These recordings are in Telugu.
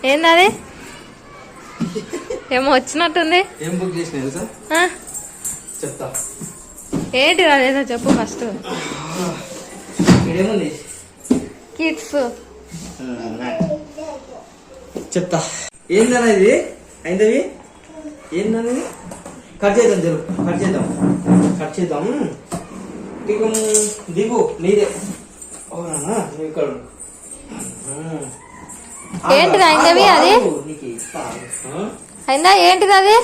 ఏంది ఏమో వచ్చినట్టుంది. ఏం బుక్ చేసిన తెలుసా? చెప్తా. ఏంటి అదేదో చెప్పు ఫస్ట్. ఏముంది? కిడ్స్. చెప్తా. ఏందన్నా ఇది అయిందవి? ఏందన్నది? కట్ చేద్దాం జరుగు, కట్ చేద్దాం. దిగు నీదే. అవునా నువ్వు ఇక్కడ ఏంటిది అయిందవి? అది అయిందా? ఏంటిది అది?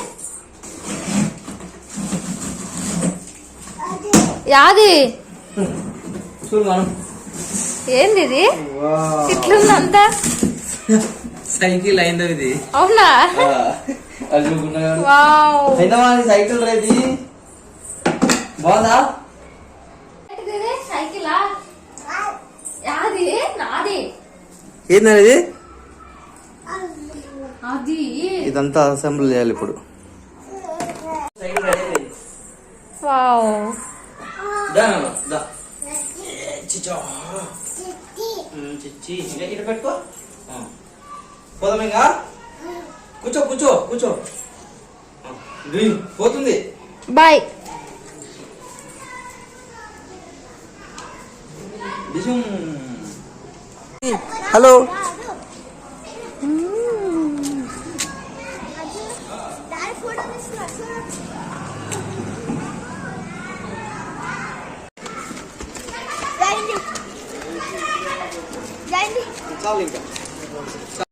యాది చూడు మనం. ఏంది ఇది? ఇట్లుందంతా సైకిల్ అయిందవి ఇది. అవునా? సైకిల్ రేది బాగుందా? సైకిలా? యాది? నాది. ఏందనేది? అది ఇదంతా అసెంబ్లీ చేయాలి ఇప్పుడు. వావ్. పెట్టుకో పోదాం ఇంకా. కూర్చో కూర్చో కూర్చో. పోతుంది. బాయ్. హలో. చాలు ఇంకా.